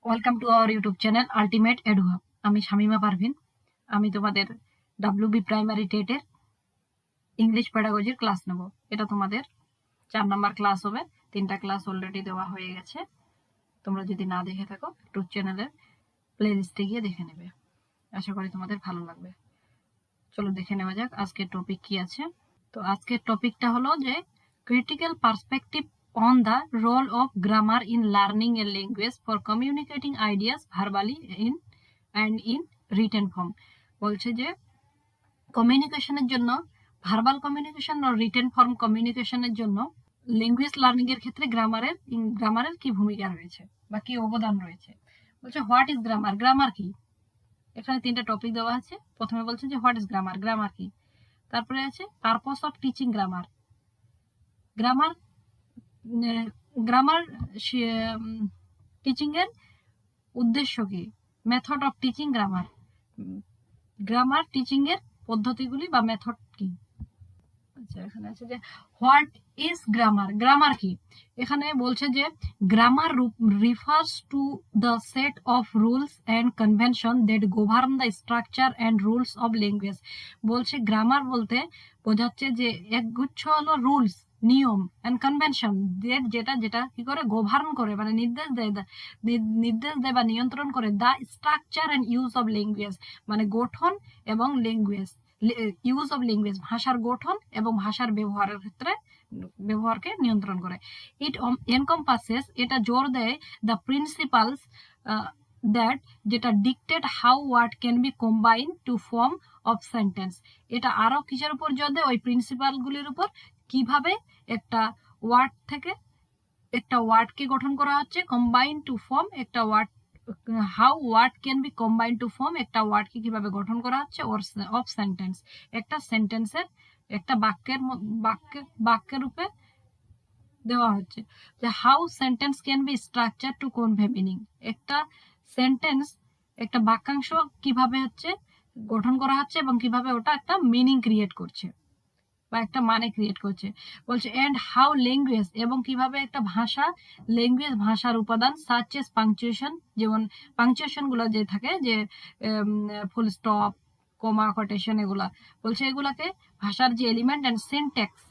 Welcome to our YouTube channel ultimate edu hub. আমি শামিমা পারভিন। আমি তোমাদের ডাব্লিউবি প্রাইমারি টেটের ইংলিশ পেডাগজির ক্লাস নেব। এটা তোমাদের 4 নাম্বার ক্লাস হবে। 3টা ক্লাস অলরেডি দেওয়া হয়ে গেছে। তোমরা যদি না দেখে থাকো ইউটিউব চ্যানেলের প্লে লিস্টে গিয়ে দেখে নেবে। আশা করি তোমাদের ভালো লাগবে। চলো দেখে নেওয়া যাক আজকের টপিক কি আছে। তো আজকের টপিকটা হলো যে critical perspective on the role of grammar in learning a language for communicating ideas verbally and in written form। বলছে যে কমিউনিকেশনের জন্য ভার্বাল কমিউনিকেশন ও রিটেন ফর্ম কমিউনিকেশনের জন্য ল্যাঙ্গুয়েজ লার্নিং এর ক্ষেত্রে গ্রামারের কি ভূমিকা রয়েছে বা কি অবদান রয়েছে। বলছে হোয়াট ইজ গ্রামার, গ্রামার কি। এখানে 3টা টপিক দেওয়া আছে। প্রথমে বলছে যে হোয়াট ইজ গ্রামার, গ্রামার কি। তারপরে আছে purpose of teaching grammar, grammar grammar teaching এর উদ্দেশ্য কি। Method of teaching grammar, grammar teaching এর পদ্ধতিগুলি বা মেথড কি। আচ্ছা, এখানে আছে যে হোয়াট ইজ গ্রামার, গ্রামার কি। এখানে বলছে যে grammar refers to the set of rules and convention that govern the structure and rules of language. বলছে গ্রামার বলতে বোঝাচ্ছে যে একগুচ্ছ হলো রুলস, নিয়ম এন্ড কনভেনশন যেটা যেটা কি করে গভর্ন করে, মানে নির্দেশ দেয় বা নিয়ন্ত্রণ করে the structure and use of language, মানে গঠন এবং ল্যাঙ্গুয়েজ ইউজ অফ ল্যাঙ্গুয়েজ, ভাষার গঠন এবং ভাষার ব্যবহারের ক্ষেত্রে ব্যবহারকে নিয়ন্ত্রণ করে। ইট এনকম্পাসেস, এটা জোর দেয় দ্য প্রিন্সিপালস দ্যাট, যেটা dictate how word can be combine to form of sentence. এটা আরো কিসের উপর জোর দেয়, ওই প্রিন্সিপালগুলির উপর, কিভাবে একটা ওয়ার্ড থেকে একটা ওয়ার্ডকে গঠন করা হচ্ছে, কম্বাইন টু ফর্ম একটা word, how word can be combine to form একটা ওয়ার্ডকে কিভাবে গঠন করা হচ্ছে, অফ সেন্টেন্স একটা সেন্টেন্সের একটা বাক্যের রূপে দেওয়া হচ্ছে। যে how sentence can be structure to convey meaning, একটা সেন্টেন্স একটা বাক্যাংশ কিভাবে হচ্ছে গঠন করা হচ্ছে এবং কিভাবে ওটা একটা মিনিং ক্রিয়েট করছে বা একটা মানে ক্রিয়েট করছে। বলছে এন্ড হাউ ল্যাঙ্গুয়েজ, এবং কিভাবে একটা ভাষা, ল্যাঙ্গুয়েজ ভাষার উপাদান সাচ এস পাংচুয়েশন, যেমন পাংচুয়েশন গুলো যে থাকে, যে ফুল স্টপ, কমা, কোটেশন, এগুলা বলছে এগুলাকে ভাষার যে এলিমেন্ট এন্ড সিনট্যাক্স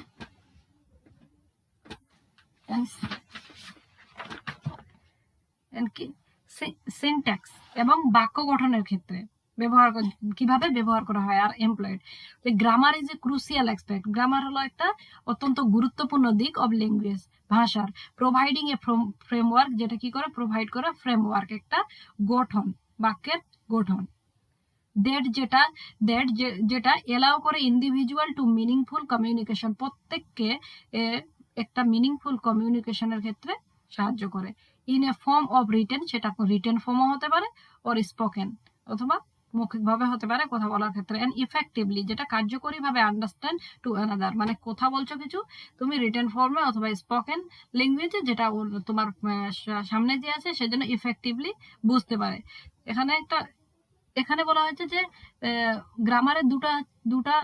সিনট্যাক্স এবং বাক্য গঠনের ক্ষেত্রে কিভাবে ব্যবহার করা হয় আর employed. Grammar is a crucial aspect, grammar হলো একটা অত্যন্ত গুরুত্বপূর্ণ দিক অফ ল্যাঙ্গুয়েজ, ভাষার। প্রোভাইডিং এ ফ্রেমওয়ার্ক, যেটা কি করে প্রোভাইড করে ফ্রেমওয়ার্ক, একটা গঠন, বাক্যের গঠন। যেটা এলাও করে ইন্ডিভিজুয়াল টু মিনিংফুল কমিউনিকেশন, প্রত্যেককে একটা মিনিংফুল কমিউনিকেশনের ক্ষেত্রে সাহায্য করে। In a form of written, সেটা রিটেন ফর্মও হতে পারে, অর স্পোকেন, অথবা মৌখিকভাবে হতে পারে কথা বলার ক্ষেত্রে। এন্ড ইফেক্টিভলি, যেটা কার্যকরী ভাবে আন্ডারস্ট্যান্ড টু অ্যানাদার, মানে কথা বলছো কিছু তুমি রিটেন ফর্মে অথবা স্পোকেন ল্যাঙ্গুয়েজে, যেটা তোমার সামনে যে আছে সেজন্য ইফেক্টিভলি বুঝতে পারে। এখানে বলা হয়েছে যে গ্রামারের দুটা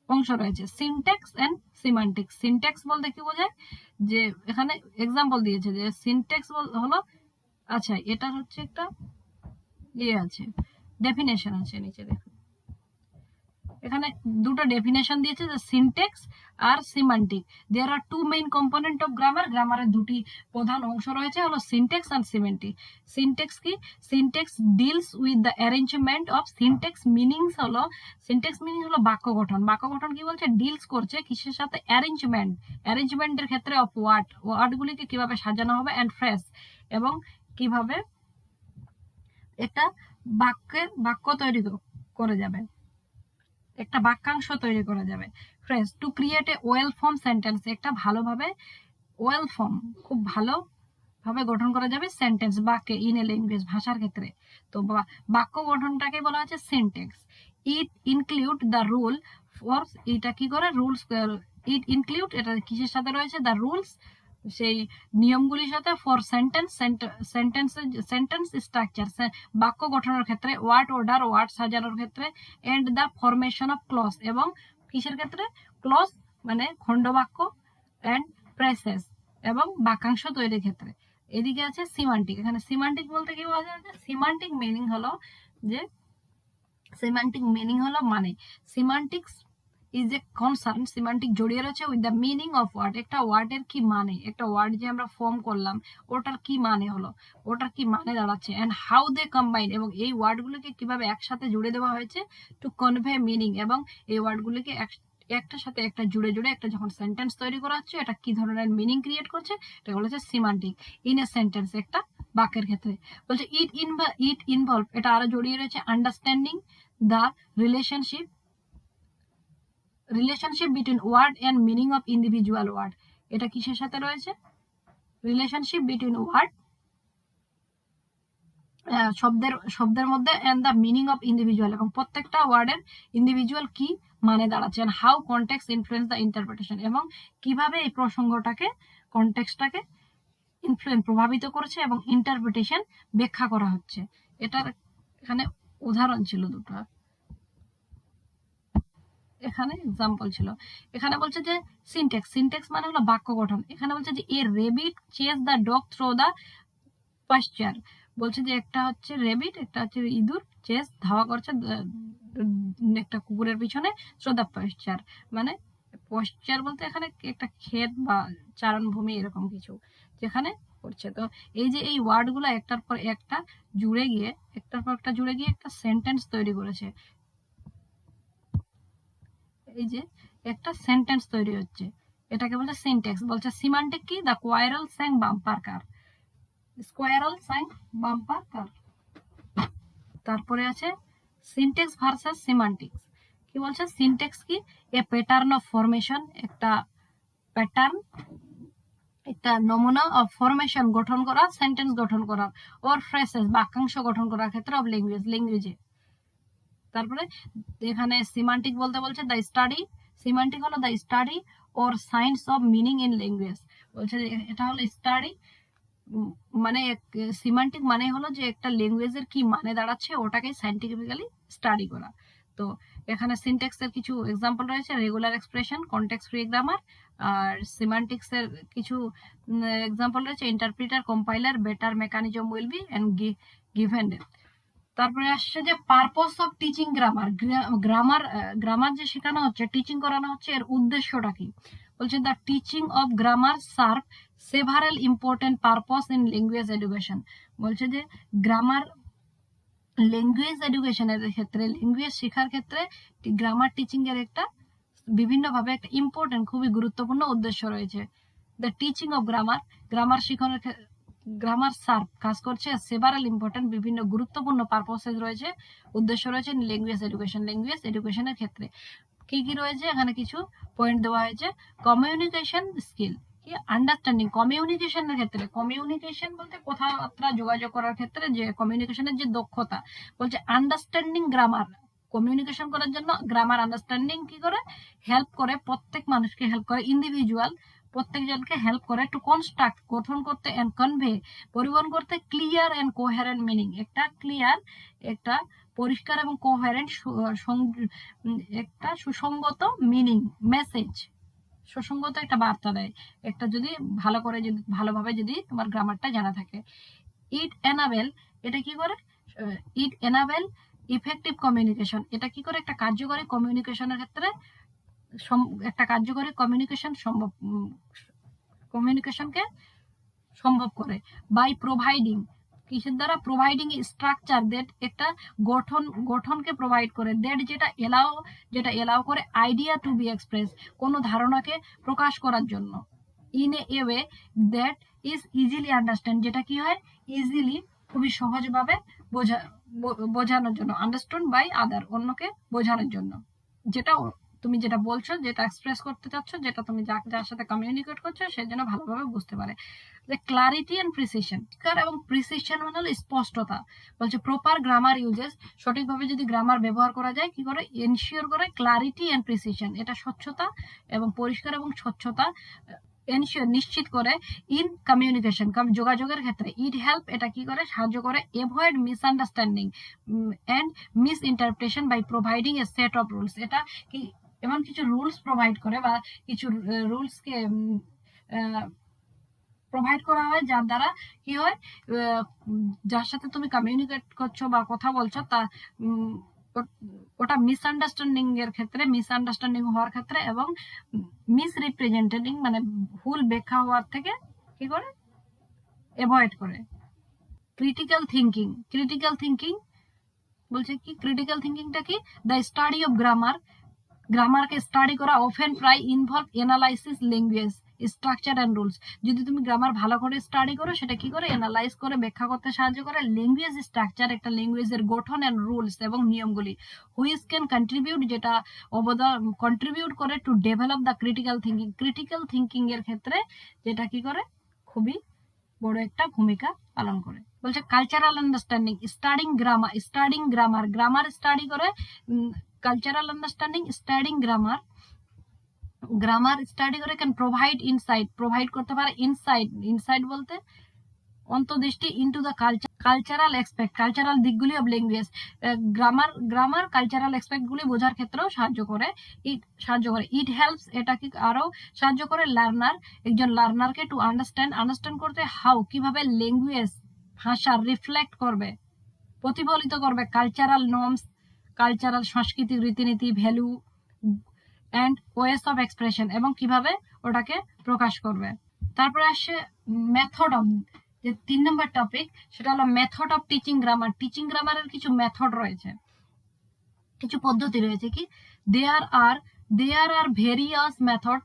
অংশ রয়েছে, সিনট্যাক্স এন্ড সিমান্টিক্স। সিনট্যাক্স বলতে কি বোঝায়, যে এখানে এক্সাম্পল দিয়েছে যে সিনট্যাক্স হলো, আচ্ছা এটা হচ্ছে একটা আছে, ডেফিনেশন আছে নিচে দেখুন, এখানে দুটো ডেফিনেশন দিয়েছে, যে সিনট্যাক্স আর semantic. There are two main component of grammar, গ্রামারের দুটি প্রধান অংশ রয়েছে, হলো সিনট্যাক্স আর সিমেন্টিক। সিনট্যাক্স কি, syntax deals with the arrangement of syntax meanings, হলো সিনট্যাক্স মিনিং হলো বাক্য গঠন। বাক্য গঠন কি বলছে, ডিলস করছে কিসের সাথে, অ্যারেঞ্জমেন্টের ক্ষেত্রে অফ ওয়ার্ডগুলিকে কিভাবে সাজানো হবে, অ্যান্ড ফ্রেজ, এবং কিভাবে একটা বাক্য তৈরি করে যাবে, একটা বাক্যাংশ তৈরি করা যাবে। Phrase to create a well form sentence, একটা ভালোভাবে ওয়েল ফর্ম, খুব ভালোভাবে গঠন করা যাবে সেন্টেন্স, বাক্যে, ইন এ ল্যাঙ্গুয়েজ, ভাষার ক্ষেত্রে। তো বাক্য গঠনটাকে বলা হচ্ছে syntax. It include the rule for, এটা কি করে রুলস, ইট ইনক্লুড, এটা কিসের সাথে রয়েছে, দ্য রুলস, সেই নিয়মগুলির সাথে, ফর সেন্টেন্স স্ট্রাকচার, বাক্য গঠনের ক্ষেত্রে, ওয়ার্ড অর্ডার, ওয়ার্ড সাজানোর ক্ষেত্রে, and the formation of clause, এবং কিসের ক্ষেত্রে, ক্লজ মানে খণ্ডবাক্য, এন্ড প্রেসেস এবং বাক্যাংশ তৈরির ক্ষেত্রে। এদিকে আছে সিমান্টিক। এখানে সিমান্টিক বলতে কি বোঝা যাচ্ছে? সিমান্টিক মিনিং হলো যে মানে semantics is a concern, semantic জড়িয়ে রয়েছে with the meaning of word. একটা ওয়ার্ডের কি মানে, একটা ওয়ার্ড যে আমরা ফর্ম করলাম ওটার কি মানে হলো, ওটার কি মানে দাঁড়াচ্ছে, এন্ড হাউ দে কম্বাইন, এবং এই ওয়ার্ডগুলোকে কিভাবে একসাথে জুড়ে দেওয়া হয়েছে টু কনভে মিনিং, এবং এই ওয়ার্ডগুলোকে একটার সাথে একটা জুড়ে একটা যখন সেন্টেন্স তৈরি করা হচ্ছে এটা কি ধরনের মিনিং ক্রিয়েট করছে, এটা বলেছে সিমান্টিক ইন এ সেন্টেন্স, একটা বাক্যের ক্ষেত্রে। বলছে ইট ইনভলভ, এটা আরো জড়িয়ে রয়েছে understanding the relationship between word and meaning of individual word. এটা কিসের সাথে রয়েছে? রিলেশনশিপ বিটুইন ওয়ার্ড, শব্দের মধ্যে and the meaning of individual, এবং প্রত্যেকটা ওয়ার্ডের ইন্ডিভিজুয়াল কি মানে দাঁড়াচ্ছে, and how context influence the interpretation, এবং কিভাবে এই প্রসঙ্গটাকে, কনটেক্সটটাকে প্রভাবিত করছে এবং ইন্টারপ্রিটেশন ব্যাখ্যা করা হচ্ছে। এটার এখানে উদাহরণ ছিল দুটো, এখানে এক্সাম্পল ছিল। এখানে বলছে যে সিনটেক্স মানে হলো বাক্য গঠন। এখানে বলছে যে a rabbit chase the dog through the pasture, বলছে যে একটা হচ্ছে রেবিট, একটা হচ্ছে ইঁদুর, চেজ ধাওয়া করছে একটা কুকুরের পিছনে, থ্রো দ্য পাশ্চার, মানে পাশ্চার বলতে এখানে একটা ক্ষেত বা চারণভূমি এরকম কিছু যেখানে করছে। তো এই যে এই ওয়ার্ডগুলো একটার পর একটা জুড়ে গিয়ে একটা সেন্টেন্স তৈরি করেছে। এই যে একটা সেন্টেন্স তৈরি হচ্ছে, এটাকে বলছে সিনট্যাক্স। বলছে সিমান্টিক কি? The squirrel sang bumper car, squirrel sang bumper car. তারপরে আছে সিনট্যাক্স ভার্সাস সিমান্টিক্স। কি বলছে? সিনট্যাক্স কি? এ প্যাটার্ন অফ ফরমেশন, একটা প্যাটার্ন, একটা নমুনা অফ ফরমেশন, গঠন করা, সেন্টেন্স গঠন করা, অর ফ্রেসেস, বাক্যাংশ গঠন করার ক্ষেত্রে অফ ল্যাঙ্গুয়েজে। তারপরে এখানে সিমান্টিক বলতে বলছে দ্য স্টাডি, সিমান্টিক হলো the study or science of meaning in language. বলছে এটা হলো স্টাডি, মানে সিমান্টিক মানে হলো যে একটা ল্যাঙ্গুয়েজের কি মানে দাঁড়াচ্ছে ওটাকে সায়েন্টিফিক্যালি স্টাডি করা। তো এখানে সিনট্যাক্সের কিছু এক্সাম্পল রয়েছে, regular expression, context free grammar, আর সিমান্টিক্সের কিছু এক্সাম্পল রয়েছে interpreter, compiler, better mechanism will be and given. তারপরে আসছে যে purpose of teaching grammar, grammar যে শেখানো হচ্ছে, টিচিং করানো হচ্ছে, এর উদ্দেশ্যটা কি? বলছে the teaching of grammar serve several important purpose in language education. বলছে যে গ্রামার ল্যাঙ্গুয়েজ এডুকেশনের ক্ষেত্রে, ল্যাঙ্গুয়েজ শেখার ক্ষেত্রে গ্রামার টিচিং এর একটা বিভিন্নভাবে একটা ইম্পর্টেন্ট, খুবই গুরুত্বপূর্ণ উদ্দেশ্য রয়েছে। দ্য টিচিং অফ গ্রামার শেখানোর গ্রামার সার্ভ কাজ করছে সেভারাল ইম্পর্টেন্ট, বিভিন্ন গুরুত্বপূর্ণ পারপসেস রয়েছে, উদ্দেশ্য রয়েছে ল্যাঙ্গুয়েজ এডুকেশনের ক্ষেত্রে। কি কি রয়েছে এখানে কিছু পয়েন্ট দেওয়া হয়েছে। কমিউনিকেশন স্কিল, কি আন্ডারস্ট্যান্ডিং, কমিউনিকেশনের ক্ষেত্রে, কমিউনিকেশন বলতে কথাবার্তা যোগাযোগ করার ক্ষেত্রে যে কমিউনিকেশনের যে দক্ষতা, বলছে আন্ডারস্ট্যান্ডিং গ্রামার, কমিউনিকেশন করার জন্য গ্রামার আন্ডারস্ট্যান্ডিং কি করে? হেল্প করে, প্রত্যেক মানুষকে হেল্প করে, ইন্ডিভিজুয়াল প্রত্যেকজনকে হেল্প করে টু কনস্ট্রাক্ট, গঠন করতে, এন্ড কনভে পরিবহন করতে, ক্লিয়ার এন্ড কোহেরেন্ট মিনিং, একটা ক্লিয়ার, একটা পরিষ্কার এবং কোহেরেন্ট, একটা সুসংগত মিনিং, মেসেজ, সুসংগত একটা বার্তা দেয়, একটা যদি ভালোভাবে যদি তোমার গ্রামারটা জানা থাকে। ইট এনাবেল, এটা কি করে? ইট এনাবেল ইফেক্টিভ কমিউনিকেশন, এটা কি করে? একটা কার্যকরী কমিউনিকেশনের ক্ষেত্রে একটা কার্যকরী কমিউনিকেশনকে সম্ভব করে। বাই প্রোভাইডিং, কিসের দ্বারা? প্রোভাইডিং স্ট্রাকচার দ্যাট, একটা গঠনকে প্রোভাইড করে, দ্যাট যেটা এলাও করে আইডিয়া টু বি এক্সপ্রেস, কোনো ধারণাকে প্রকাশ করার জন্য, in a way that is easily understand, যেটা কি হয়? ইজিলি, খুবই সহজভাবে বোঝানোর জন্য, আন্ডারস্ট্যান্ড বাই আদার, অন্যকে বোঝানোর জন্য, যেটা তুমি যেটা বলছো, যেটা এক্সপ্রেস করতে চাচ্ছ, যেটা তুমি যার সাথে কমিউনিকেট করছো সে যেন ভালোভাবে বুঝতে পারে। যে ক্লারিটি এন্ড প্রিসিশন, এবং প্রিসিশন মানে হলো স্পষ্টতা। বলছে প্রপার গ্রামার ইউজেস, সঠিকভাবে যদি গ্রামার ব্যবহার করা যায়, কি করে? এনশিওর করে ক্লারিটি এন্ড প্রিসিশন, এটা স্বচ্ছতা এবং পরিষ্কার এবং স্বচ্ছতা এনশিওর নিশ্চিত করে ইন কমিউনিকেশন, যোগাযোগের ক্ষেত্রে। ইট হেল্প, এটা কি করে? সাহায্য করে avoid misunderstanding and misinterpretation by providing a set of rules, এটা কি এমন কিছু রুলস প্রোভাইড করে বা কিছু রুলসকে প্রোভাইড করা হয়, যার দ্বারা কি হয়, যার সাথে তুমি কমিউনিকেট করছো বা কথা বলছো তা ওটা মিসআন্ডারস্ট্যান্ডিং এর ক্ষেত্রে, মিসআন্ডারস্ট্যান্ডিং হওয়ার ক্ষেত্রে এবং মিসরিপ্রেজেন্টেটিং মানে ভুল ব্যাখ্যা হওয়ার থেকে কি করে অ্যাভয়েড করে। ক্রিটিক্যাল থিঙ্কিং, ক্রিটিক্যাল থিঙ্কিং বলছে কি, ক্রিটিক্যাল থিঙ্কিংটা কি, দ্য স্টাডি অফ গ্রামার, গ্রামারকে স্টাডি করা অফেন প্রায় involve analysis language structure and rules. যদি তুমি গ্রামার ভালো করে স্টাডি করো, সেটা কি করে অ্যানালাইজ করে ব্যাখ্যা করতে সাহায্য করে ল্যাঙ্গুয়েজ স্ট্রাকচার, একটা ল্যাঙ্গুয়েজের গঠন অ্যান্ড রুলস এবং নিয়মগুলি, হুইচ ক্যান কন্ট্রিবিউট, যেটা কন্ট্রিবিউট করে to develop the critical thinking. Critical thinking এর ক্ষেত্রে যেটা কি করে, খুবই বড় একটা ভূমিকা পালন করে। বলছে cultural understanding, studying grammar, grammar study করে, cultural understanding, studying grammar, grammar study করে ক্যান প্রোভাইড ইনসাইট, প্রোভাইড করতে পারে ইনসাইট, ইনসাইট বলতে অন্তর্দৃষ্টি, into the cultural aspect, cultural দিকগুলি of language. Grammar cultural aspect গুলি বোঝার ক্ষেত্রেও সাহায্য করে। ইট হেল্পস, এটা কি আরো সাহায্য করে লার্নার, একজন লার্নারকে টু আন্ডারস্ট্যান্ড করতে, হাউ কিভাবে ল্যাঙ্গুয়েজ ভাষা রিফ্লেক্ট করবে, প্রতিফলিত করবে কালচারাল নর্মস, কালচারাল সংস্কৃতি, রীতিনীতি, value and ways of expression, এবং কিভাবে ওটাকে প্রকাশ করবে। তারপরে আসে মেথড অফ, যে 3 নম্বর টপিক, সেটা হলো method of teaching grammar. Teaching গ্রামারের কিছু মেথড রয়েছে, কিছু পদ্ধতি রয়েছে। কি, there are various method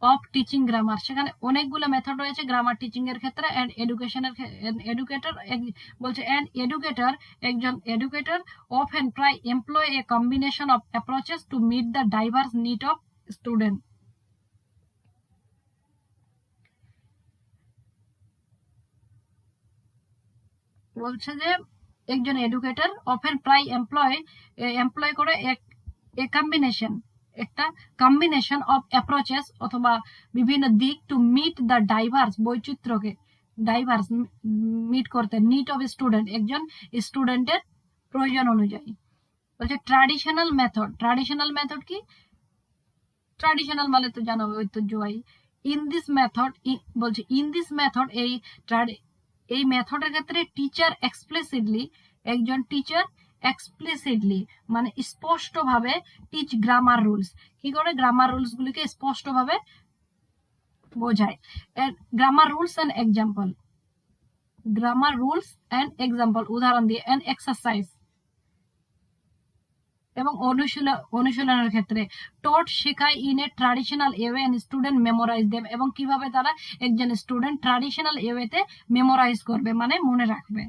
of teaching grammar, সেখানে অনেকগুলো মেথড রয়েছে গ্রামার টিচিং এর ক্ষেত্রে। এন্ড এডুকেশনের এডুকেটর বলছে, এন্ড এডুকেটর, একজন এডুকেটর অফেন প্রায় employ a combination of approaches to meet the diverse need of student. বলছে যে একজন এডুকেটর অফেন প্রায় এমপ্লয় করে এক কম্বিনেশন, একটা কম্বিনেশন অফ অ্যাপ্রোচেস অথবা বিভিন্ন দিক টু মিট দ্য ডাইভার্স, বৈচিত্র্যকে ডাইভার্স মিট করতে, নিড অফ স্টুডেন্ট, একজন স্টুডেন্টের প্রয়োজন অনুযায়ী। বলছে ট্র্যাডিশনাল মেথড, ট্র্যাডিশনাল মেথড কি, ট্র্যাডিশনাল মানে তো জানো ঐতিহ্যবাহী। ইন দিস মেথড, বলছে ইন দিস মেথড, এই মেথডের ক্ষেত্রে টিচার এক্সপ্লিসিটলি, একজন টিচার এক্সপ্লিসিটলি মানে স্পষ্টভাবে টিচ গ্রামার রুলস, কি করে গ্রামার রুলস গুলিকে স্পষ্টভাবে বোঝায়। Grammar rules and example, grammar rules and example উদাহরণ দিয়ে, এন্ড এক্সারসাইজ এবং অনুশীলনের ক্ষেত্রে, টট শেখায় in a traditional way and student memorize them, এবং কিভাবে তারা একজন স্টুডেন্ট ট্র্যাডিশনাল ওয়েতে মেমোরাইজ করবে মানে মনে রাখবে।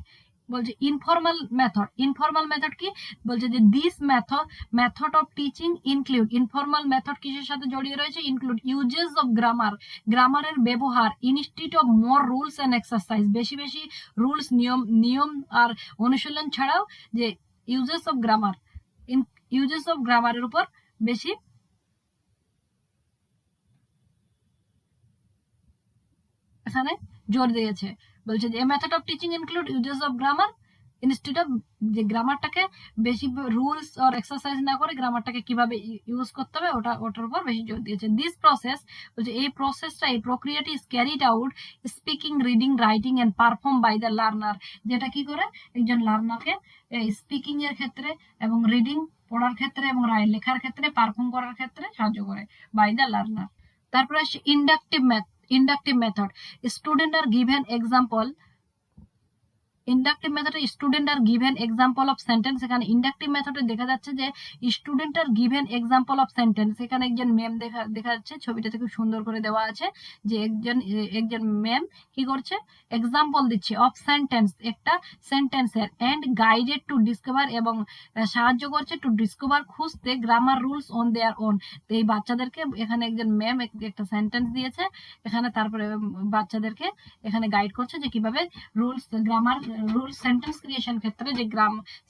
বলছে ইনফর্মাল মেথড, ইনফর্মাল মেথড কি, বলছে যে this method of teaching include, informal method কিসের সাথে জড়িয়ে রয়েছে, ইনক্লুড ইউজেস অফ গ্রামার, গ্রামারের ব্যবহার, institute of more rules and exercise, বেশি বেশি রুলস, নিয়ম আর অনুশীলন ছাড়াও যে uses of grammar, uses of গ্রামারের উপর বেশি এখানে জোর দিয়েছে। বলছে যে method of teaching include uses of grammar instead of, যে গ্রামারটাকে বেশি রুলস আর এক্সারসাইজ না করে গ্রামারটাকে কিভাবে ইউজ করতে হবে ওটার উপর বেশি জোর দিয়েছে। দিস প্রসেস, বলছে এই প্রসেসটা, এই প্রক্রিয়াটি is carried out speaking, reading, writing and perform by the learner, যেটা কি করে একজন লার্নারকে স্পিকিং এর ক্ষেত্রে এবং রিডিং পড়ার ক্ষেত্রে এবং লেখার ক্ষেত্রে, পারফর্ম করার ক্ষেত্রে সাহায্য করে বাই দ্য লার্নার। তারপরে আসছে inductive method, student are given example, inductive মেথডে student are given example of sentence, এখানে ইন্ডাকটিভ মেথডে দেখা যাচ্ছে যে student are given example of sentence, এখানে একজন ম্যাম দেখা যাচ্ছে, ছবিটাতে খুব সুন্দর করে দেওয়া আছে যে একজন ম্যাম কি করছে, এক্সাম্পল দিচ্ছে অফ সেন্টেন্স, একটা সেন্টেন্সের, এন্ড গাইডেড টু ডিসকভার, এবং সাহায্য করছে টু ডিসকভার, খুঁজতে grammar rules on their on. তো এই বাচ্চাদেরকে এখানে একজন ম্যাম একটা সেন্টেন্স দিয়েছে এখানে, তারপরে বাচ্চাদেরকে এখানে গাইড করছে যে কিভাবে rules, grammar rules, sentence creation ক্ষেত্রে, যে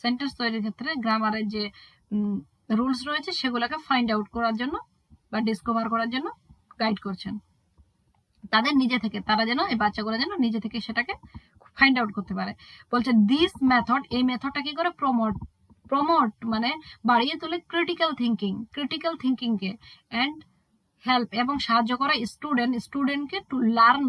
সেন্টেন্স তৈরির ক্ষেত্রে গ্রামারের যে রুলস রয়েছে সেগুলোকে ফাইন্ড আউট করার জন্য বা ডিসকভার করার জন্য গাইড করছেন তাদের নিজে থেকে, তারা যেন এই বাচ্চাগুলো যেন নিজে থেকে সেটাকে ফাইন্ড আউট করতে পারে। বলছে দিস মেথড, এই মেথডটা কি করে প্রমোট মানে বাড়িয়ে তোলে ক্রিটিক্যাল থিঙ্কিংকে, এন্ড হেল্প এবং সাহায্য করে স্টুডেন্টকে টু লার্ন,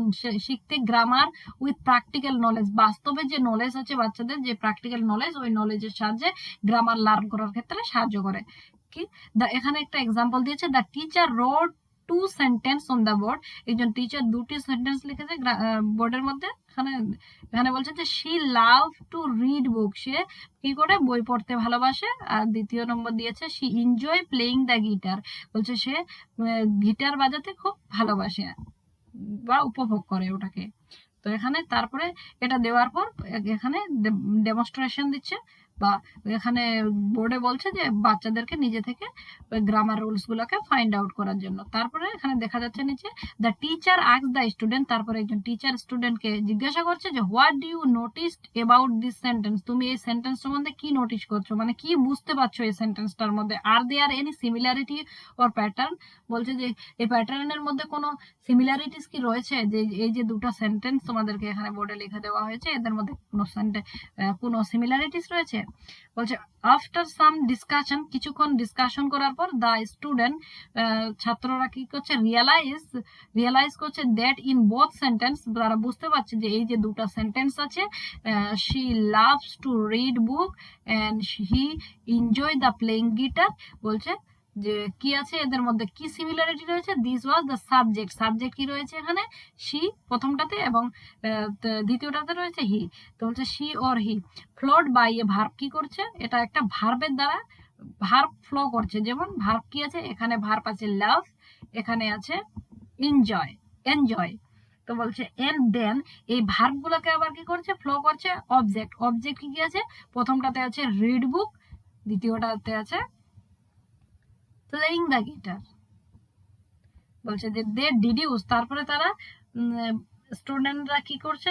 শিখতে, গ্রামার উইথ প্র্যাকটিক্যাল নলেজ, বাস্তবে যে নলেজ আছে বাচ্চাদের, যে প্র্যাকটিক্যাল নলেজ, ওই নলেজের সাহায্যে গ্রামার লার্ন করার ক্ষেত্রে সাহায্য করে। কি এখানে একটা এক্সাম্পল দিয়েছে, the teacher wrote 2 sentence on the board, একজন টিচার 2টি সেন্টেন্স লিখেছে বোর্ডের মধ্যে। এখানে এখানে বলছে যে she love to read book, সে কি করে বই পড়তে ভালোবাসে। আর দ্বিতীয় নম্বর দিয়েছে she enjoy playing the guitar, বলছে সে গিটার বাজাতে খুব ভালোবাসে বা উপভোগ করে ওটাকে। তো এখানে তারপরে এটা দেওয়ার পর এখানে ডেমনস্ট্রেশন দিচ্ছে, বা এখানে বোর্ডে বলছে যে বাচ্চাদেরকে নিজে থেকে গ্রামার রুলস গুলোকে ফাইন্ড আউট করার জন্য। তারপরে এখানে দেখা যাচ্ছে নিচে the teacher ask the student, তারপরে একজন টিচার স্টুডেন্টকে জিজ্ঞাসা করছে যে what do you notice about this sentence, তুমি এই সেন্টেন্স সম্বন্ধে কি নোটিস করছো, মানে কি বুঝতে পারছো এই সেন্টেন্সটার মধ্যে। Are there any similarity or pattern, বলছে যে এই প্যাটার্নের মধ্যে কোনো সিমিলারিটিস কি রয়েছে, যে এই যে দুটো সেন্টেন্স তোমাদেরকে এখানে বোর্ডে লিখে দেওয়া হয়েছে এদের মধ্যে কোনো সিমিলারিটিস রয়েছে। বলছে আফটার সাম ডিসকাশন, কিছুক্ষণ ডিসকাশন করার পর দ্য স্টুডেন্ট, ছাত্ররা কি করছে, রিয়েলাইজ করছে দ্যাট ইন বোথ সেন্টেন্স, তারা বুঝতে পারছে যে এই যে দুটো সেন্টেন্স আছে, she loves to read book and he enjoy the playing guitar, বলছে যে কি আছে এদের মধ্যে, কি সিমিলারিটি রয়েছে। দিস ওয়াজ দ্য সাবজেক্ট কি রয়েছে এখানে, শি প্রথমটাতে, এবং দ্বিতীয়টাতে রয়েছে হি। তো বলছে she or he followed by a verb, কি করছে, এটা একটা ভার্বের দ্বারা ভার্ব ফ্লো করছে। যেমন ভার্ব কি আছে, এখানে ভার্ব আছে লাভ, এখানে আছে এনজয়। তো বলছে এন্ড দেন এই ভার্ব গুলোকে আবার কি করছে, ফ্লো করছে অবজেক্ট কি আছে, প্রথমটাতে আছে রিড বুক, দ্বিতীয়টাতে আছে প্লেইং দ্য গিটার। বলছে যে দে ডিডিউস, তারপরে তারা স্টুডেন্টরা কি করছে,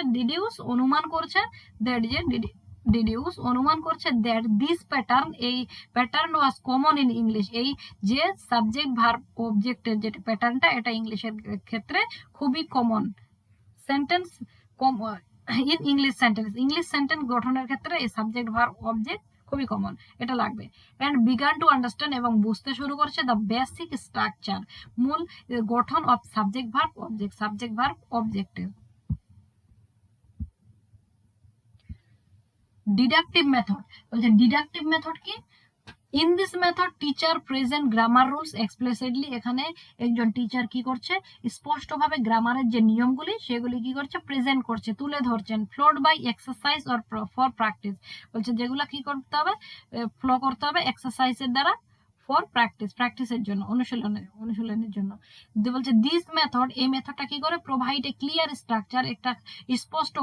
অনুমান করছে, দ্যাট যে অনুমান করছে দ্যাট দিস প্যাটার্ন, এই pattern was common in English, এই যে সাবজেক্ট ভার্ব অবজেক্টের যে প্যাটার্নটা, এটা ইংলিশের ক্ষেত্রে খুবই common. Sentence in English sentence গঠনের ক্ষেত্রে এই সাবজেক্ট ভার্ব অবজেক্ট খুবই কমন, এটা লাগবে। এন্ড বিগান টু আন্ডারস্ট্যান্ড, এবং বুঝতে শুরু করছে দ্য বেসিক স্ট্রাকচার, মূল গঠন অফ সাবজেক্ট ভার্ব অবজেক্টের। ডিডাকটিভ মেথড, বলছে ডিডাকটিভ মেথড কি, in this method teacher present grammar rules explicitly, এখানে একজন টিচার কি করছে, স্পষ্টভাবে গ্রামারের যে নিয়মগুলি সেগুলি কি করছে, প্রেজেন্ট করছে, তুলে ধরছেন। Followed by exercise or for practice, বলছে যেগুলো কি করতে হবে, ফ্লো করতে হবে এক্সারসাইজের দ্বারা, ফর প্র্যাকটিসের জন্য, অনুশীলনের জন্য। বলছে দিস মেথড, এই মেথডটা কি করে, প্রোভাইড এ ক্লিয়ার স্ট্রাকচার, একটা স্পষ্ট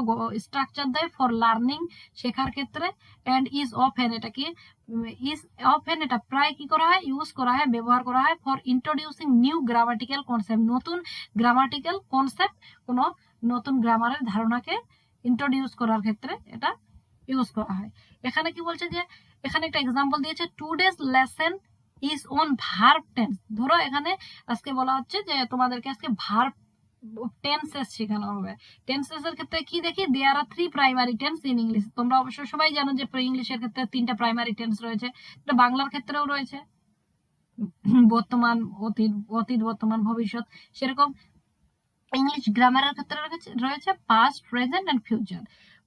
স্ট্রাকচার দেয় ফর লার্নিং, শেখার ক্ষেত্রে। এন্ড ইজ অফেন, এটা কি এটা প্রায় কি করা হয়, ইউজ করা হয়, ব্যবহার করা হয় for introducing new grammatical concept, নতুন গ্রামাটিক্যাল কনসেপ্ট, কোনো নতুন গ্রামারের ধারণাকে ইন্ট্রোডিউস করার ক্ষেত্রে এটা ইউজ করা হয়। এখানে কি বলছে যে, এখানে একটা এক্সাম্পল দিয়েছে, today's lesson is on verb tense. ধরো এখানে আজকে বলা হচ্ছে যে তোমাদেরকে আজকে ভার্ব টেন্সেস শেখানো হবে। টেন্সেস এর ক্ষেত্রে কি দেখি, দেয়ার আর 3 প্রাইমারি টেন্স ইন ইংলিশ। তোমরা অবশ্য সবাই জানো যে ইংলিশের ক্ষেত্রে 3টা প্রাইমারি টেন্স রয়েছে, এটা বাংলার ক্ষেত্রেও রয়েছে, বর্তমান, অতীত, বর্তমান, ভবিষ্যৎ। সেরকম ইংলিশ গ্রামারের ক্ষেত্রে রয়েছে পাস্ট, প্রেজেন্ট এন্ড ফিউচার।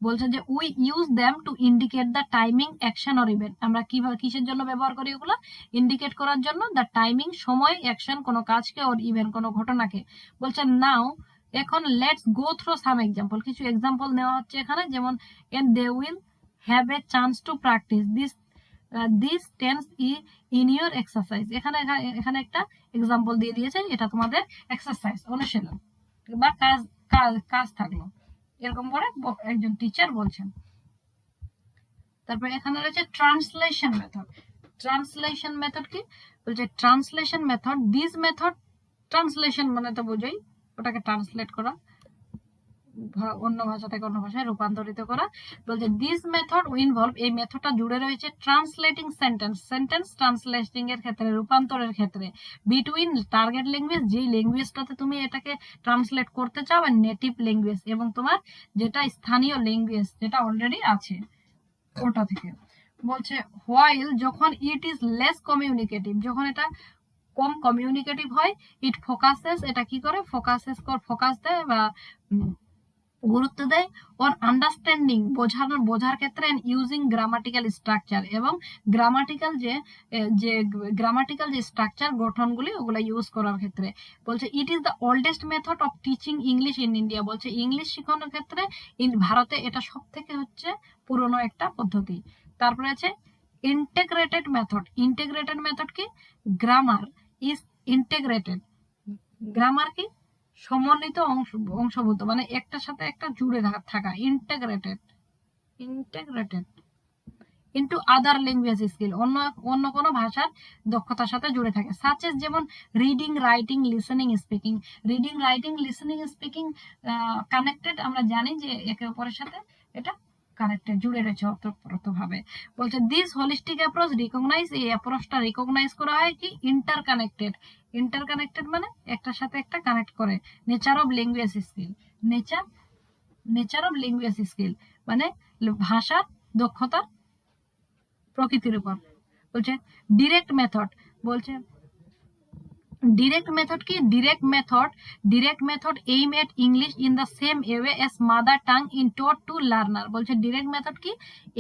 বলছে যে we use them to indicate the timing, action or event. আমরা কিভাবে, কিসের জন্য ব্যবহার করি ওগুলো, ইন্ডিকেট করার জন্য, দ্য টাইমিং, সময়, অ্যাকশন, কোনো কাজকে, অর ইভেন্ট, কোনো ঘটনাকে। বলছে নাও, এখন let's go through some example, কিছু এক্সাম্পল নেওয়া হচ্ছে এখানে, যেমন and they will have a chance to practice this tense in your exercise. এখানে একটা এক্সাম্পল দিয়ে দিয়েছে, এটা তোমাদের এক্সারসাইজ, অনুশীলন বা কাজ থাকলো, এরকম করে একজন টিচার বলছেন। তারপর এখানে রয়েছে ট্রান্সলেশন মেথড কি, বলছে translation method, this method, translation মানে তো বোঝাই ওটাকে ট্রান্সলেট করা, অন্য ভাষা থেকে অন্য ভাষায় রূপান্তরিত করা। বলছে দিস মেথড ইনভলভ, এই মেথডটা জুড়ে রয়েছে ট্রান্সলেটিং সেন্টেন্স ট্রান্সলেটিং এর ক্ষেত্রে, রূপান্তরের ক্ষেত্রে, বিটুইন টার্গেট ল্যাঙ্গুয়েজ, যেই ল্যাঙ্গুয়েজটাতে তুমি এটাকে ট্রান্সলেট করতে চাও, আর নেটিভ ল্যাঙ্গুয়েজ, এবং তোমার যেটা স্থানীয় ল্যাঙ্গুয়েজ যেটা অলরেডি আছে ওটা থেকে। বলছে হোয়াইল, যখন ইট ইজ লেস কমিউনিকেটিভ, যখন এটা কম কমিউনিকেটিভ হয়। ইট ফোকাসেস, এটা কি করে, ফোকাস দেয় বা গুরুত্ব দেয় অন আন্ডারস্ট্যান্ডিং, বোঝার ক্ষেত্রে, এন্ড ইউজিং গ্রামাটিক্যাল স্ট্রাকচার, এবং গ্রামাটিক্যাল যে স্ট্রাকচার গঠনগুলি ওগুলো ইউজ করার ক্ষেত্রে। বলছে it is the oldest method of teaching English in India. বলছে ইংলিশ শেখানোর ক্ষেত্রে ভারতে এটা সব থেকে হচ্ছে পুরনো একটা পদ্ধতি। তারপরে আছে ইন্টিগ্রেটেড মেথড কি, গ্রামার ইজ ইন্টিগ্রেটেড, গ্রামার কি সমন্বিত অংশভূত, মানে একটার সাথে একটা জুড়ে থাকা, ইন্টিগ্রেটেড ইনটু আদার ল্যাঙ্গুয়েজ স্কিল, অন্য কোনো ভাষার দক্ষতার সাথে জুড়ে থাকে, সাচেস যেমন reading, writing, listening, speaking connected, আমরা জানি যে একে অপরের সাথে এটা কানেক্টেড, জুড়ে রয়েছে ওতপ্রোতভাবে। বলছে দিস হোলিস্টিক অ্যাপ্রোচ রিকগনাইজ, এই অ্যাপ্রোচটা রিকগনাইজ করা হয় কি, ইন্টারকানেক্টেড মানে একটার সাথে একটা কানেক্ট করে, নেচার অফ ল্যাঙ্গুয়েজ স্কিল মানে ভাষার দক্ষতার প্রকৃতির উপর। বলছে direct method aim at English in the same way S mother tongue in taught to learner. বলছে ডিরেক্ট মেথড কি,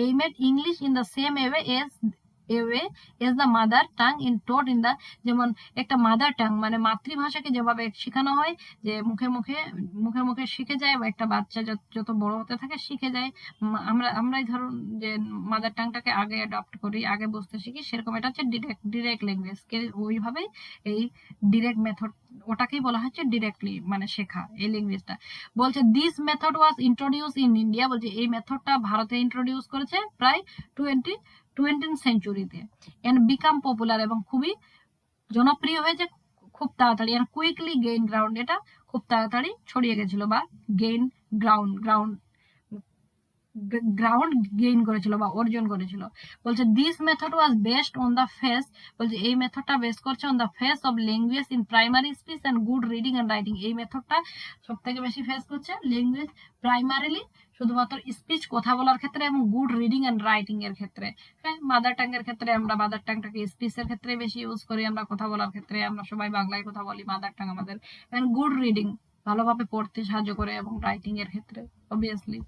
aim at English in the same way S the mother tongue in taught in the, যেমন একটা mother tongue মানে মাতৃভাষাকে যেভাবে শেখানো হয়, যে মুখে মুখে শিখে যায়, বা একটা বাচ্চা যত বড় হতে থাকে শিখে যায়, আমরাই ধরুন যে মাদার টাংটাকে আগে অ্যাডপ্ট করি, আগে বুঝতে শিখি, সেরকম এটা হচ্ছে ডিরেক্ট ল্যাঙ্গুয়েজ। ওইভাবেই এই ডিরেক্ট মেথড, ওটাকেই বলা হচ্ছে ডিরেক্টলি মানে শেখা, এই ল্যাঙ্গুয়েজটা। বলছে this method was introduce in India. বলছে এই মেথডটা ভারতে ইন্ট্রোডিউস করেছে প্রায় 20th সেঞ্চুরিতে, এন্ড বিকাম পপুলার, এবং খুবই জনপ্রিয় হয়েছে খুব তাড়াতাড়ি, এন্ড কুইকলি গেইন গ্রাউন্ড, এটা খুব তাড়াতাড়ি ছড়িয়ে গেছিল, বা গেইন গ্রাউন্ড গেইন করেছিল বা অর্জন করেছিল। বলছে this method was based on the face, বলছে এই মেথডটা বেস করছে on the face of language in primary speech and good reading and writing. এই মেথডটা সব থেকে বেশি ফেস করছে ল্যাঙ্গুয়েজ প্রাইমারিলি, শুধুমাত্র স্পিচ কথা বলার ক্ষেত্রে, এবং গুড রিডিং এন্ড রাইটিং এর ক্ষেত্রে। হ্যাঁ, মাদার টাং এর ক্ষেত্রে আমরা মাদার টাংটাকে স্পিচের ক্ষেত্রে বেশি ইউজ করি, আমরা কথা বলার ক্ষেত্রে আমরা সবাই বাংলায় কথা বলি, মাদার টাং আমাদের। এন্ড গুড রিডিং, ভালোভাবে পড়তে সাহায্য করে, এবং রাইটিং এর ক্ষেত্রে অবভিয়াসলি।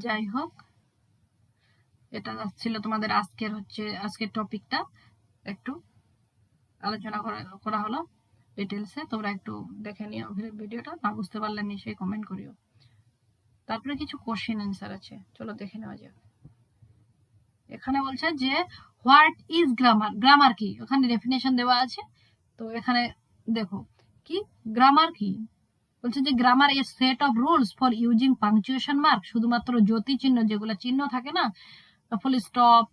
যাই হোক, এটা ছিল তোমাদের আজকের টপিকটা, একটু আলোচনা করা হলো ডিটেলসে। তোমরা একটু দেখে নিও ভিডিওটা, না বুঝতে পারলে নিশ্চয়ই কমেন্ট করিও। তারপরে কিছু কোশ্চেন অ্যান্সার আছে, চলো দেখে নেওয়া যাক। এখানে বলছে যে হোয়াট ইজ গ্রামার কি, ওখানে ডেফিনেশন দেওয়া আছে। তো এখানে দেখো কি গ্রামার কি, বলছে যে grammar A set of rules for using punctuation mark, শুধুমাত্র জ্যোতি চিহ্ন, যেগুলো চিহ্ন থাকে না, ফুল স্টপ,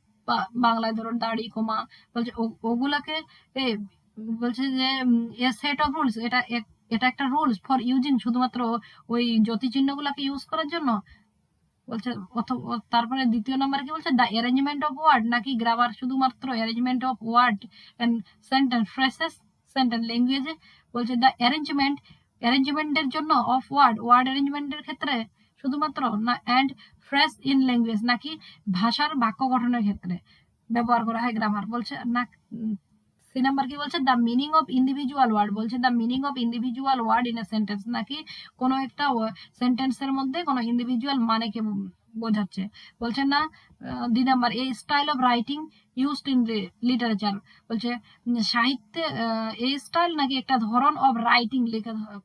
বাংলায় ধরুন দাড়ি কমা, বলছে ওগুলাকে বলছে যে এ সেট অফ রুলস, এটা একটা রুলস ফর ইউজিং, শুধুমাত্র ওই জ্যোতি চিহ্নগুলোকে ইউজ করার জন্য। বলছে তারপরে দ্বিতীয় নম্বরে কি বলছে, দ্য অ্যারেঞ্জমেন্ট অফ ওয়ার্ড, নাকি গ্রামার শুধুমাত্র arrangement of word and sentence, phrases, sentence ল্যাঙ্গুয়েজে। বলছে দ্য অ্যারেঞ্জমেন্টের জন্য অফ ওয়ার্ড অ্যারেঞ্জমেন্টের ক্ষেত্রে শুধুমাত্র, না অ্যান্ড ফ্রেজ ইন ল্যাঙ্গুয়েজ, নাকি ভাষার বাক্য গঠনের ক্ষেত্রে ব্যবহার করা হয় গ্রামার। বলছে না, সি নাম্বার কি বলছে, the meaning of individual word, বলছে the meaning of individual word in a sentence, নাকি কোনো একটা সেন্টেন্সের মধ্যে কোনো ইন্ডিভিজুয়াল মানেকে বোঝাচ্ছে। বলছে না, 2 নাম্বার এই style of writing used in literature, বলছে সাহিত্যে এই স্টাইল নাকি একটা ধরন অফ রাইটিং,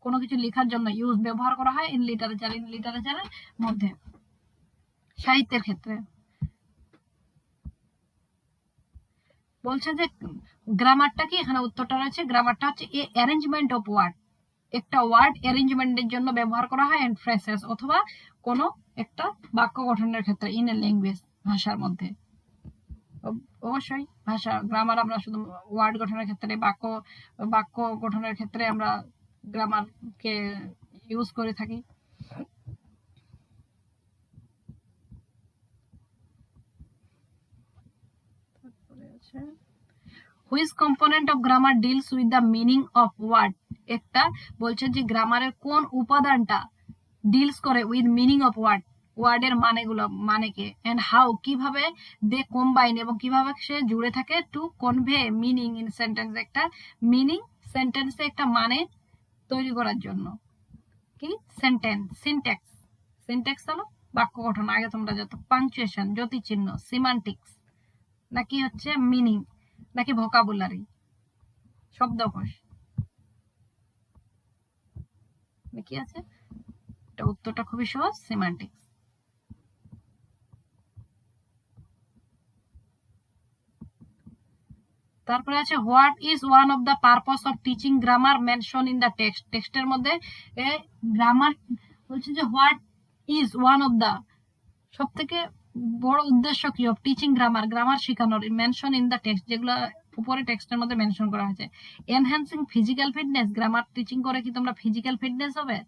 কোনো কিছু লেখার জন্য ব্যবহার করা হয় ইন লিটারেচারের মধ্যে, সাহিত্যের ক্ষেত্রে। বলছে যে গ্রামারটা কি, এখানে উত্তরটা রয়েছে, গ্রামারটা হচ্ছে এ অ্যারেঞ্জমেন্ট অফ ওয়ার্ড, একটা ওয়ার্ড অ্যারেঞ্জমেন্টের জন্য ব্যবহার করা হয়, এন্ড ফ্রেজেস, অথবা কোনো একটা বাক্য গঠনের ক্ষেত্রে, ইন এ ল্যাঙ্গুয়েজ, ভাষার মধ্যে। অবশ্যই গ্রামার আমরা শুধু ওয়ার্ড গঠনের ক্ষেত্রে, বাক্য গঠনের ক্ষেত্রে আমরা গ্রামারকে ইউজ করে থাকি। Which component of grammar deals with the meaning of word, একটা বলছে যে গ্রামারের কোন উপাদানটা ডিলস করে উইথ মিনিং অফ ওয়ার্ডের মানে কে, এন্ড হাউ কিভাবে দে কম্বাইন এবং কিভাবে সে জুড়ে থাকে, to convey meaning in sentence, একটা মিনিং সেন্টেন্সে একটা মানে তৈরি করার জন্য। কি সেন্টেন্স, সিনট্যাক্স, সিনট্যাক্স হলো বাক্য গঠন, আগে তোমরা যত পাংচুয়েশন, জ্যোতিচিহ্ন, সিমান্টিক্স, নাকি হচ্ছে মিনিং, নাকি ভোকাবুলারি, শব্দকোষ, কি আছে? এটা উত্তরটা খুবই সহজ, সিমান্টিক্স। তারপরে আছে what is one of the purpose of teaching grammar mention in the text, টেক্সটের মধ্যে গ্রামার বলছে যে what is one of the, সব থেকে বড় উদ্দেশ্য কি অফ টিচিং গ্রামার, গ্রামার শেখানোর, মেনশন ইন দ্য টেক্সট, যেগুলো উপরে টেক্সটের মধ্যে মেনশন করা হয়েছে। Enhancing physical fitness, grammar teaching করে কি তোমরা ফিজিক্যাল ফিটনেস হবে,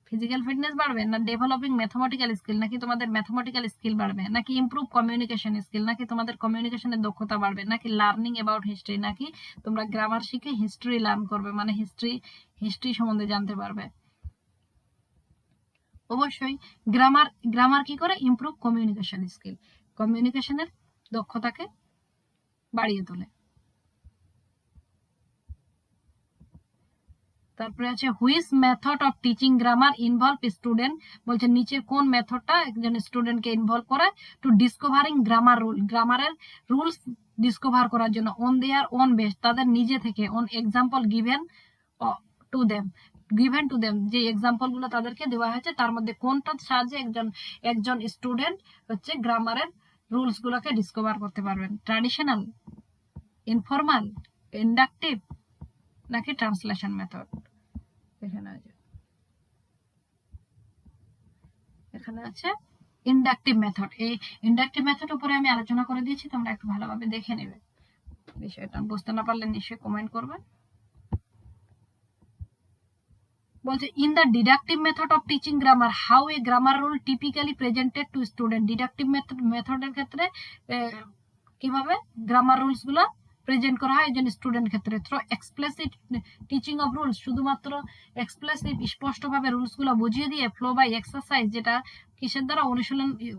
ফিজিক্যাল ফিটনেস বাড়বে, না ডেভেলপিং ম্যাথমেটিক্যাল স্কিল, নাকি তোমাদের ম্যাথমেটিক্যাল স্কিল বাড়বে, নাকি ইমপ্রুভ কমিউনিকেশন স্কিল, নাকি তোমাদের কমিউনিকেশনের দক্ষতা বাড়বে, নাকি লার্নিং অ্যাবাউট হিস্ট্রি, নাকি তোমরা গ্রামার শিখে হিস্ট্রি লার্ন করবে, মানে হিস্ট্রি সম্বন্ধে জানতে পারবে। অবশ্যই গ্রামার, গ্রামার কি করে, ইমপ্রুভ কমিউনিকেশন স্কিল, কমিউনিকেশনের দক্ষতাকে বাড়িয়ে তোলে। তারপরে আছে which method of teaching grammar involve student, বলছে নিচের কোন মেথডটা একজন স্টুডেন্টকে ইনভলভ করে, টু ডিসকভারিং গ্রামার রুল, গ্রামারের রুলস ডিসকভার করার জন্য, অন দেয়ার ওন বেস, তাদের নিজে থেকে, on example given to them, given to them, যে এক্সাম্পল গুলো তাদেরকে দেওয়া হয়েছে তার মধ্যে কোনটার সাহায্যে একজন স্টুডেন্ট হচ্ছে গ্রামারের রুলস গুলোকে ডিসকভার করতে পারবেন, ট্র্যাডিশনাল, ইনফরমাল, ইন্ডাকটিভ, নাকি ট্রান্সলেশন মেথড। এখানে আছে ইন্ডাকটিভ মেথড, এই ইন্ডাকটিভ মেথড উপরে আমি আলোচনা করে দিয়েছি, তোমরা একটু ভালোভাবে দেখে নেবে, বিষয়টা বুঝতে না পারলে নিশ্চয়ই কমেন্ট করবে। বলছে in the deductive method of teaching grammar how a grammar rule typically presented to student, deductive মেথডের ক্ষেত্রে কিভাবে গ্রামার রুলস গুলো প্রেজেন্ট করা হয় একজন স্টুডেন্ট ক্ষেত্রে, through explicit teaching of rules, শুধুমাত্র এক্সপ্লিসিট স্পষ্টভাবে রুলস গুলো বুঝিয়ে দিয়ে, ফ্লো বাই এক্সারসাইজ, যেটা কিসের দ্বারা,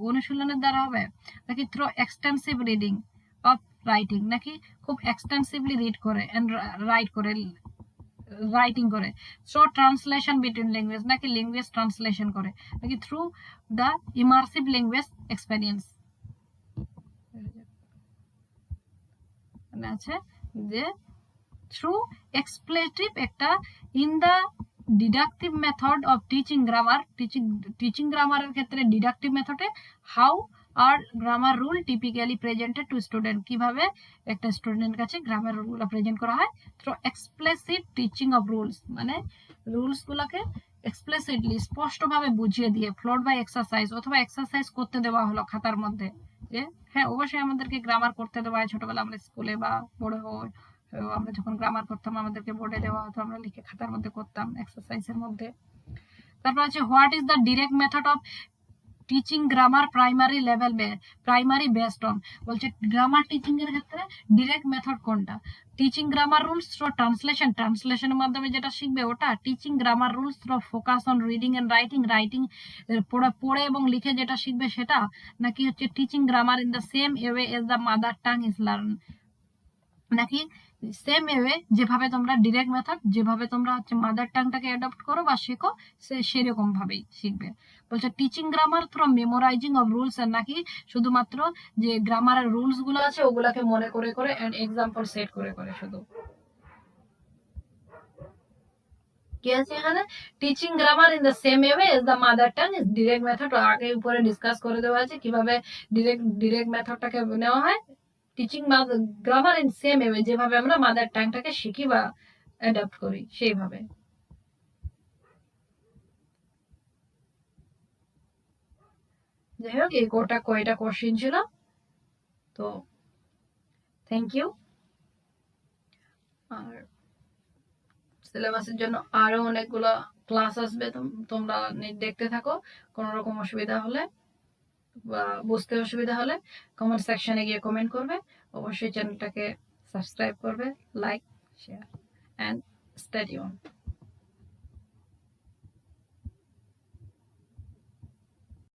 অনুশীলনের দ্বারা হবে, নাকি through extensive reading of writing, নাকি খুব এক্সটেন্সিভলি রিড করে এন্ড রাইট করে, রাইটিং করে, থ্রু ট্রান্সলেশন বিটুইন ল্যাঙ্গুয়েজ, নাকি ল্যাঙ্গুয়েজ ট্রান্সলেশন করে, নাকি through the immersive language experience. আছে যে থ্রু এক্সপ্লেটিভ একটা, in the deductive method of teaching grammar, teaching গ্রামারের ক্ষেত্রে ডিডাকটিভ মেথডে how are grammar rule typically presented to student, কিভাবে একটা স্টুডেন্টের কাছে গ্রামার রুলগুলো প্রেজেন্ট করা হয়, through explicit teaching of rules, মানে রুলস গুলোকে এক্সপ্লিসিটলি স্পষ্টভাবে বুঝিয়ে দিয়ে, ফ্লোড বাই এক্সারসাইজ, অথবা এক্সারসাইজ করতে দেওয়া হলো খাতার মধ্যে, যে হ্যাঁ অবশ্যই আমাদেরকে গ্রামার করতে দেওয়া হয়, ছোটবেলা আমরা স্কুলে বা বড় হই আমরা যখন গ্রামার করতাম আমাদেরকে বোর্ডে দেওয়া হতো, আমরা লিখে খাতার মধ্যে করতাম এক্সারসাইজের মধ্যে। তারপর আছে what is the direct method of teaching grammar primary level, primary based on, বলছে গ্রামার টিচিং এর ক্ষেত্রে ডিরেক্ট মেথড কোনটা, teaching grammar rules through translation, ট্রান্সলেশনের মাধ্যমে যেটা শিখবে ওটা, teaching grammar rules through focus on reading and writing, writing পড়ে এবং লিখে যেটা শিখবে সেটা, নাকি হচ্ছে teaching grammar in the same way as the mother tongue is learn, নাকি সেম ওয়ে যেভাবে তোমরা ডিরেক্ট মেথড, যেভাবে তোমরা হচ্ছে মাদার টাংটাকে অ্যাডপ্ট করো বা শেখো সেরকম ভাবেই শিখবে। বলছে teaching grammar through memorising of rules, নাকি শুধুমাত্র যে গ্রামারের রুলস গুলো আছে ওগুলাকে মনে করে করে এন্ড এক্সাম্পল সেট করে করে শুধু, কি আছে এখানে, teaching grammar in the same way as the mother tongue is direct method, আগে উপরে ডিসকাস করে দেওয়া আছে কিভাবে ডিরেক্ট মেথডটাকে নেওয়া হয়, teaching grammar in same way, যেভাবে আমরা মাদার টাংটাকে শিখি বা অ্যাডাপ্ট করি সেইভাবে। যাই হোক এই কয়টা কোশ্চেন ছিল, তো থ্যাংক ইউ। আর সিলেবাসের জন্য আরো অনেকগুলো ক্লাস আসবে, তোমরা দেখতে থাকো, কোনো রকম অসুবিধা হলে বা বুঝতে অসুবিধা হলে কমেন্ট সেকশনে গিয়ে কমেন্ট করবে, অবশ্যই চ্যানেলটাকে সাবস্ক্রাইব করবে, like, share and stay tuned.